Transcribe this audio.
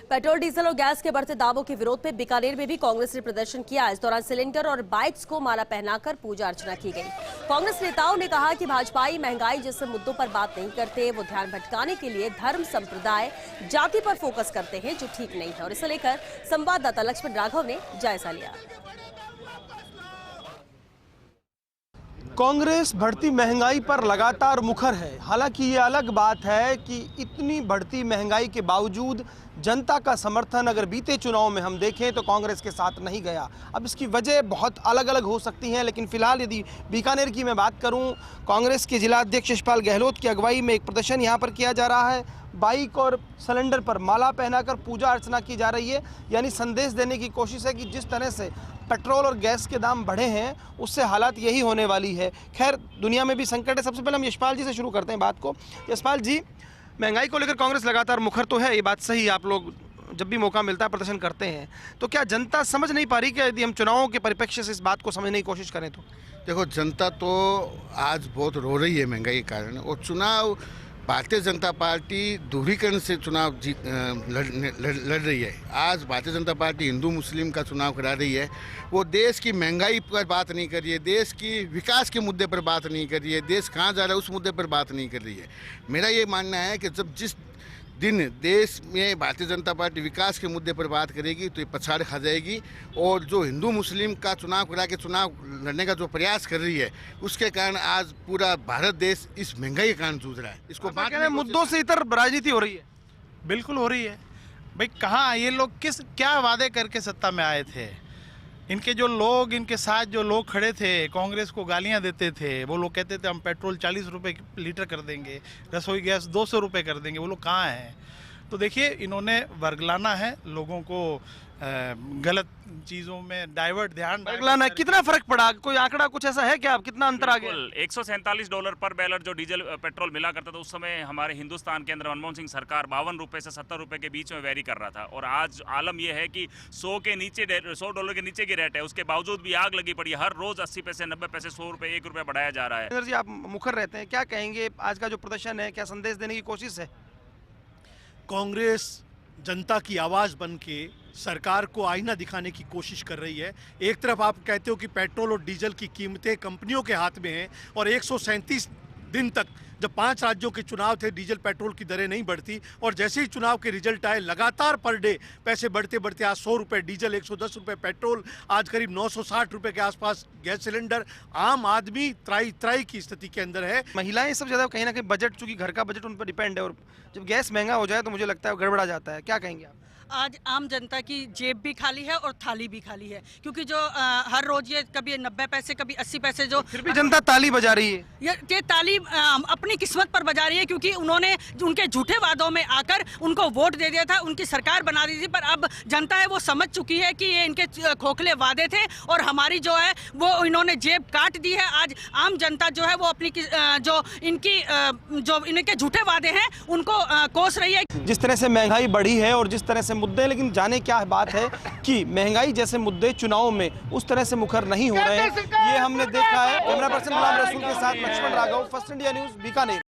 Petrol, diesel और gas के बढ़ते दामों के विरोध में बीकानेर में भी कांग्रेस ने प्रदर्शन किया। इस दौरान सिलेंडर और बाइक्स को माला पहनाकर पूजा अर्चना की गई। कांग्रेस नेताओं ने कहा कि भाजपाई महंगाई जैसे मुद्दों पर बात नहीं करते, वो ध्यान भटकाने के लिए धर्म, संप्रदाय, जाति पर फोकस करते हैं, जो ठीक नहीं है। और इसे लेकर संवाददाता लक्ष्मण राघव ने जायजा लिया। कांग्रेस बढ़ती महंगाई पर लगातार मुखर है। हालांकि ये अलग बात है कि इतनी बढ़ती महंगाई के बावजूद जनता का समर्थन अगर बीते चुनाव में हम देखें तो कांग्रेस के साथ नहीं गया। अब इसकी वजह बहुत अलग अलग हो सकती हैं, लेकिन फिलहाल यदि बीकानेर की मैं बात करूं, कांग्रेस के जिला अध्यक्ष यशपाल गहलोत की अगुवाई में एक प्रदर्शन यहां पर किया जा रहा है। बाइक और सिलेंडर पर माला पहनाकर पूजा अर्चना की जा रही है। यानी संदेश देने की कोशिश है कि जिस तरह से पेट्रोल और गैस के दाम बढ़े हैं, उससे हालात यही होने वाली है। खैर, दुनिया में भी संकट है। सबसे पहले हम यशपाल जी से शुरू करते हैं बात को। यशपाल जी, महंगाई को लेकर कांग्रेस लगातार मुखर तो है, ये बात सही, आप लोग जब भी मौका मिलता है प्रदर्शन करते हैं, तो क्या जनता समझ नहीं पा रही कि यदि हम चुनावों के परिप्रेक्ष्य से इस बात को समझने की कोशिश करें तो? देखो, जनता तो आज बहुत रो रही है महंगाई के कारण। और चुनाव भारतीय जनता पार्टी दोहरीकरण से चुनाव लड़ रही है। आज भारतीय जनता पार्टी हिंदू मुस्लिम का चुनाव करा रही है। वो देश की महंगाई पर बात नहीं कर रही है, देश की विकास के मुद्दे पर बात नहीं कर रही है, देश कहाँ जा रहा है उस मुद्दे पर बात नहीं कर रही है। मेरा ये मानना है कि जब जिस दिन देश में भारतीय जनता पार्टी विकास के मुद्दे पर बात करेगी तो ये पछाड़ खा जाएगी। और जो हिंदू मुस्लिम का चुनाव करा के चुनाव लड़ने का जो प्रयास कर रही है, उसके कारण आज पूरा भारत देश इस महंगाई के कारण जूझ रहा है। इसको मुद्दों से इतर राजनीति हो रही है। बिल्कुल हो रही है भाई। कहाँ ये लोग क्या वादे करके सत्ता में आए थे? इनके जो लोग, इनके साथ जो लोग खड़े थे, कांग्रेस को गालियां देते थे, वो लोग कहते थे हम पेट्रोल 40 रुपये लीटर कर देंगे, रसोई गैस 200 रुपये कर देंगे। वो लोग कहाँ हैं? तो देखिए, इन्होंने वर्गलाना है लोगों को, गलत चीज़ों में डाइवर्ट ध्यान वर्गलाना। कितना फर्क पड़ा? कोई आंकड़ा कुछ ऐसा है क्या? कितना अंतर आ गया? $147 पर बैरल जो डीजल पेट्रोल मिला करता था, उस समय हमारे हिंदुस्तान के अंदर मनमोहन सिंह सरकार 52 रुपये से 70 रुपये के बीच में वेरी कर रहा था। और आज आलम यह है कि $100 के नीचे की रेट है, उसके बावजूद भी आग लगी पड़ी है। हर रोज 80 पैसे, 90 पैसे, 100 रुपये, 1 रुपया बढ़ाया जा रहा है। जी, आप मुखर रहते हैं, क्या कहेंगे? आज का जो प्रदर्शन है, क्या संदेश देने की कोशिश है? कांग्रेस जनता की आवाज़ बन के सरकार को आईना दिखाने की कोशिश कर रही है। एक तरफ आप कहते हो कि पेट्रोल और डीजल की कीमतें कंपनियों के हाथ में हैं, और 137 दिन तक जब 5 राज्यों के चुनाव थे, डीजल पेट्रोल की दरें नहीं बढ़ती, और जैसे ही चुनाव के रिजल्ट आए, लगातार पर डे पैसे बढ़ते बढ़ते आज 100 रुपये डीजल, 110 रुपये पेट्रोल, आज करीब 960 रुपये के आसपास गैस सिलेंडर। आम आदमी त्राई की स्थिति के अंदर है। महिलाएं सब ज़्यादा कहीं ना कहीं बजट, चूंकि घर का बजट उन पर डिपेंड है, और जब गैस महंगा हो जाए तो मुझे लगता है गड़बड़ा जाता है। क्या कहेंगे आप? आज आम जनता की जेब भी खाली है और थाली भी खाली है, क्योंकि जो हर रोज ये कभी 90 पैसे, कभी 80 पैसे, जो फिर भी जनता ताली बजा रही है। ये ताली अपनी किस्मत पर बजा रही है, क्योंकि उन्होंने उनके झूठे वादों में आकर उनको वोट दे दिया था, उनकी सरकार बना दी थी। पर अब जनता है वो समझ चुकी है कि ये इनके खोखले वादे थे, और हमारी जो है वो इन्होंने जेब काट दी है। आज आम जनता जो है वो अपनी जो इनके झूठे वादे हैं उनको कोस रही है। जिस तरह से महंगाई बढ़ी है और जिस तरह से मुद्दे, लेकिन जाने क्या बात है कि महंगाई जैसे मुद्दे चुनाव में उस तरह से मुखर नहीं हो रहे हैं, ये हमने देखा है। कैमरा पर्सन गुलाम रसूल के साथ Lakshman Raghav, first India news, Bikaner.